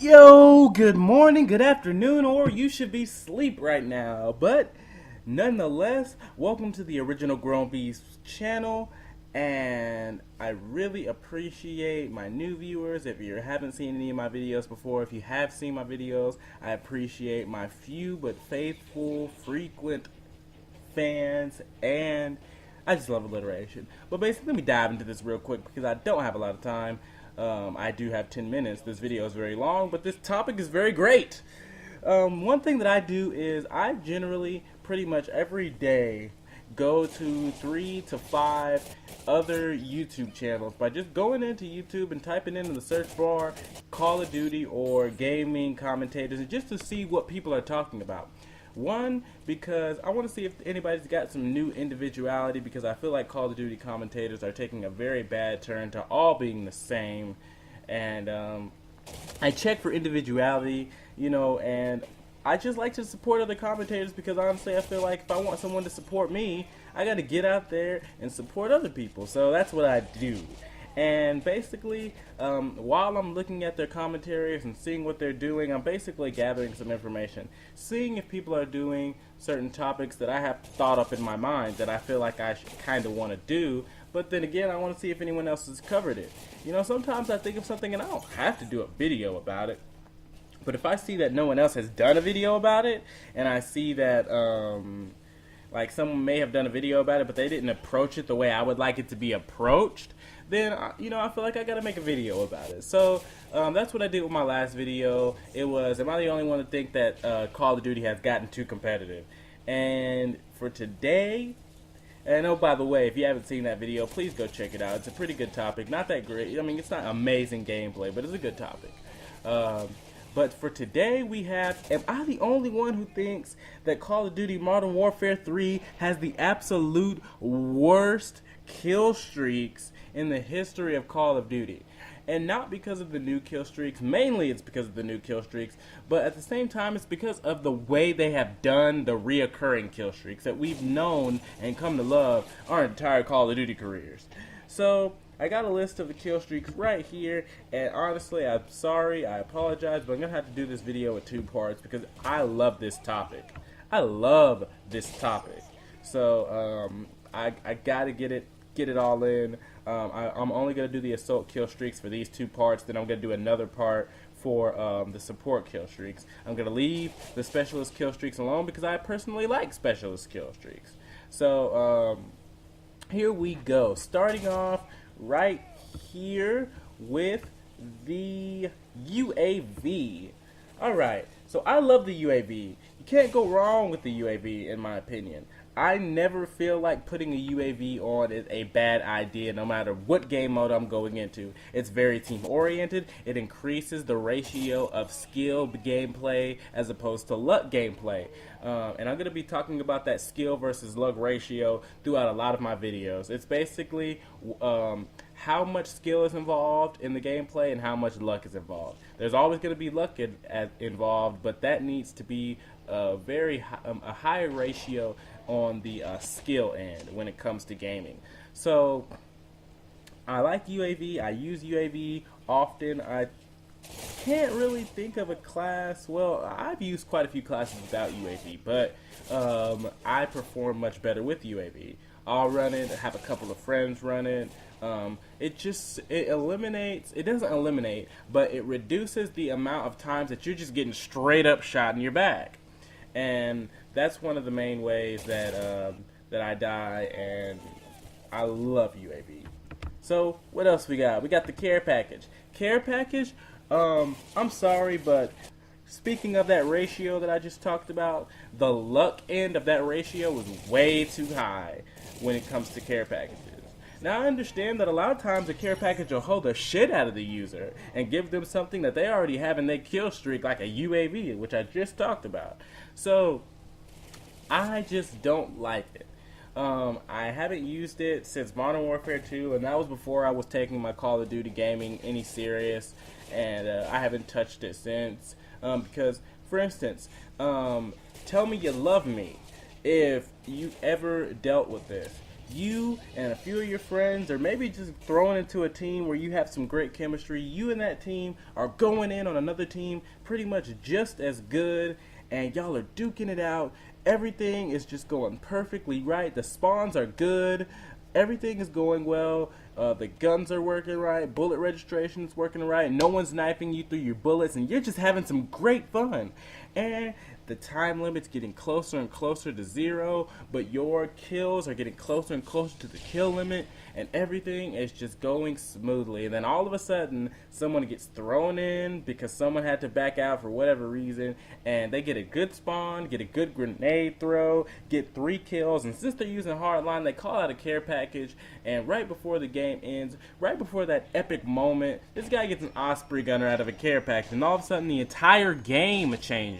Yo, good morning, good afternoon, or you should be asleep right now. But nonetheless, welcome to the Original Grown Beast channel. And I really appreciate my new viewers. If you haven't seen any of my videos before, if you have seen my videos, I appreciate my few but faithful, frequent fans, and I just love alliteration. But basically, let me dive into this real quick because I don't have a lot of time. I do have 10 minutes. This video is very long, but this topic is very great. One thing that I do is I generally pretty much every day go to 3 to 5 other YouTube channels by just going into YouTube and typing into the search bar Call of Duty or gaming commentators, and just to see what people are talking about. One, because I want to see if anybody's got some new individuality, because I feel like Call of Duty commentators are taking a very bad turn to all being the same. And I check for individuality, and I just like to support other commentators because honestly I feel like if I want someone to support me, I got to get out there and support other people. So that's what I do. And basically, while I'm looking at their commentaries and seeing what they're doing, I'm basically gathering some information. Seeing if people are doing certain topics that I have thought up in my mind that I feel like I kind of want to do. But then again, I want to see if anyone else has covered it. Sometimes I think of something and I don't have to do a video about it. But if I see that no one else has done a video about it, and I see that like someone may have done a video about it, but they didn't approach it the way I would like it to be approached, then I feel like I gotta make a video about it. So that's what I did with my last video. It was, am I the only one to think that Call of Duty has gotten too competitive? And for today, and oh, by the way, if you haven't seen that video, please go check it out. It's a pretty good topic. Not that great. I mean, it's not amazing gameplay, but it's a good topic. But for today, we have, am I the only one who thinks that Call of Duty Modern Warfare 3 has the absolute worst kill streaks in the history of Call of Duty? And not because of the new kill streaks, mainly it's because of the new kill streaks, but at the same time it's because of the way they have done the reoccurring kill streaks that we've known and come to love our entire Call of Duty careers. So I got a list of the kill streaks right here, and honestly, I'm sorry, I apologize, but I'm going to have to do this video in 2 parts because I love this topic. I love this topic. So I got to get it all in. I'm only going to do the assault kill streaks for these 2 parts, then I'm going to do another part for the support kill streaks. I'm going to leave the specialist kill streaks alone because I personally like specialist kill streaks. So here we go. Starting off right here with the UAV. Alright, so I love the UAV. You can't go wrong with the UAV in my opinion. I never feel like putting a UAV on is a bad idea no matter what game mode I'm going into. It's very team oriented. It increases the ratio of skill gameplay as opposed to luck gameplay. And I'm going to be talking about that skill versus luck ratio throughout a lot of my videos. It's basically how much skill is involved in the gameplay and how much luck is involved. There's always going to be luck involved, but that needs to be a higher ratio on the skill end when it comes to gaming. So I like UAV. I use UAV often. I can't really think of a class. Well, I've used quite a few classes without UAV, but I perform much better with UAV. I'll run it, have a couple of friends run it. It eliminates, it doesn't eliminate, but it reduces the amount of times that you're just getting straight up shot in your back. And that's one of the main ways that I die, and I love UAV. So what else we got? We got the care package. Care package, I'm sorry, but speaking of that ratio that I just talked about, the luck end of that ratio was way too high when it comes to care packages. Now I understand that a lot of times a care package will hold the shit out of the user and give them something that they already have in their kill streak, like a UAV, which I just talked about. So I just don't like it. I haven't used it since Modern Warfare 2, and that was before I was taking my Call of Duty gaming any serious, and I haven't touched it since. Because, for instance, tell me you love me if you ever dealt with this. you and a few of your friends, or maybe just thrown into a team where you have some great chemistry, you and that team are going in on another team pretty much just as good, and y'all are duking it out. Everything is just going perfectly right. The spawns are good. Everything is going well. The guns are working right. Bullet registration is working right. No one's sniping you through your bullets, and you're just having some great fun. And the time limit's getting closer and closer to 0, but your kills are getting closer and closer to the kill limit, and everything is just going smoothly. And then all of a sudden, someone gets thrown in because someone had to back out for whatever reason, and they get a good spawn, get a good grenade throw, get 3 kills, and since they're using hardline, they call out a care package, and right before the game ends, right before that epic moment, this guy gets an Osprey gunner out of a care package, and all of a sudden the entire game changes.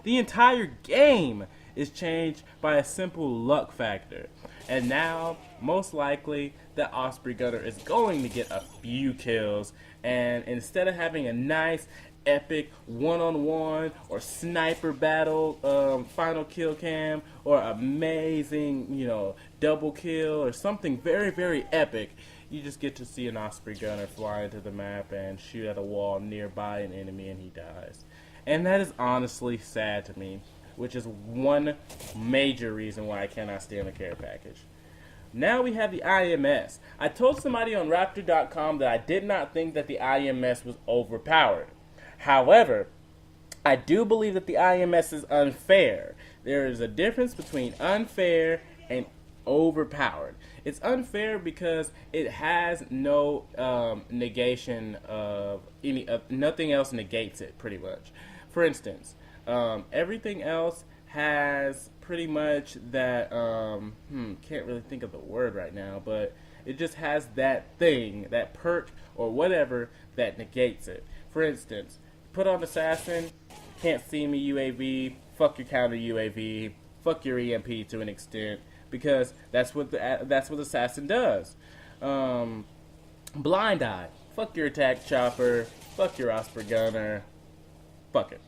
The entire game is changed by a simple luck factor. And now, most likely, that Osprey gunner is going to get a few kills. And instead of having a nice, epic one-on-one or sniper battle final kill cam, or amazing, double kill, or something very, very epic, you just get to see an Osprey gunner fly into the map and shoot at a wall nearby an enemy, and he dies. And that is honestly sad to me, which is one major reason why I cannot stand the care package. Now we have the IMS. I told somebody on Raptor.com that I did not think that the IMS was overpowered. However, I do believe that the IMS is unfair. There is a difference between unfair and overpowered. It's unfair because it has no negation of nothing else negates it, pretty much. For instance, everything else has pretty much that, can't really think of the word right now, but it just has that thing, that perk or whatever that negates it. For instance, put on Assassin, can't see me UAV, fuck your counter UAV, fuck your EMP to an extent, because that's what Assassin does. Blind Eye, fuck your attack chopper, fuck your Osprey gunner, fuck it.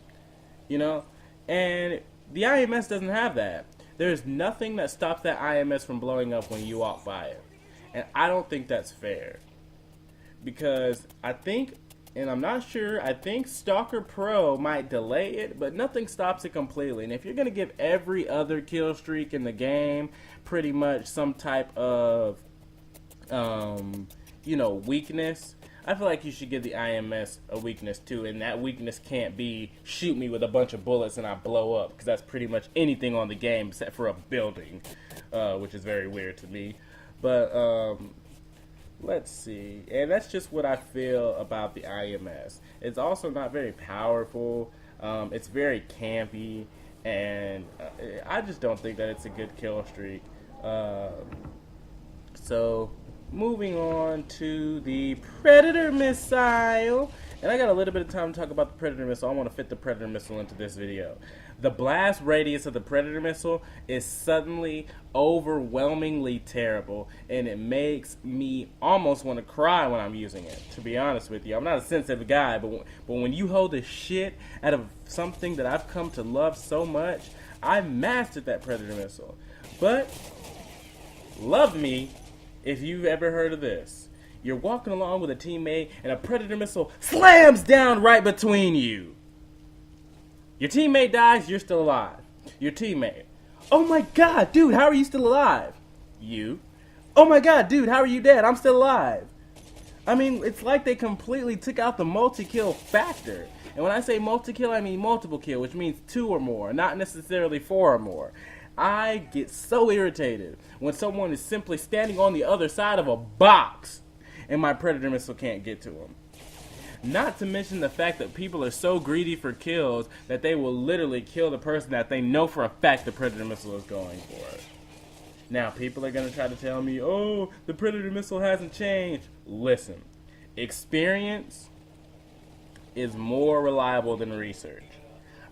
And the IMS doesn't have that. There's nothing that stops that IMS from blowing up when you walk by it. And I don't think that's fair. Because I think, and I'm not sure, I think Stalker Pro might delay it, but nothing stops it completely. And if you're going to give every other kill streak in the game pretty much some type of, weakness, I feel like you should give the IMS a weakness too, and that weakness can't be shoot me with a bunch of bullets and I blow up, because that's pretty much anything on the game except for a building, which is very weird to me. But let's see, and that's just what I feel about the IMS. It's also not very powerful. It's very campy, and I just don't think that it's a good kill streak. So moving on to the Predator missile. And I got a little bit of time to talk about the Predator missile. I want to fit the Predator missile into this video. The blast radius of the Predator missile is suddenly overwhelmingly terrible, and it makes me almost want to cry when I'm using it, to be honest with you. I'm not a sensitive guy, but when you hold the shit out of something that I've come to love so much, I mastered that Predator missile. But love me if you've ever heard of this. You're walking along with a teammate, and a Predator missile slams down right between you. Your teammate dies, you're still alive. Your teammate, oh my god, dude, how are you still alive? You, oh my god, dude, how are you dead? I'm still alive. I mean, it's like they completely took out the multi-kill factor. And when I say multi-kill, I mean multiple kill, which means 2 or more, not necessarily 4 or more. I get so irritated when someone is simply standing on the other side of a box and my Predator missile can't get to them. Not to mention the fact that people are so greedy for kills that they will literally kill the person that they know for a fact the Predator missile is going for. Now, people are going to try to tell me, oh, the Predator missile hasn't changed. Listen, experience is more reliable than research.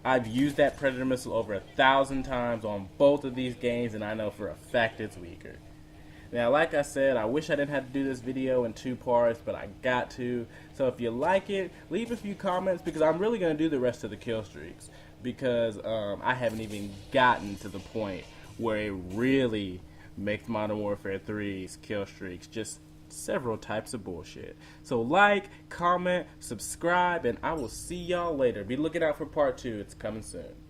I've used that Predator missile over 1,000 times on both of these games, and I know for a fact it's weaker. Now, like I said, I wish I didn't have to do this video in 2 parts, but I got to. So if you like it, leave a few comments, because I'm really going to do the rest of the kill streaks, because I haven't even gotten to the point where it really makes Modern Warfare 3's kill streaks just several types of bullshit. So like, comment, subscribe, and I will see y'all later. Be looking out for part 2. It's coming soon.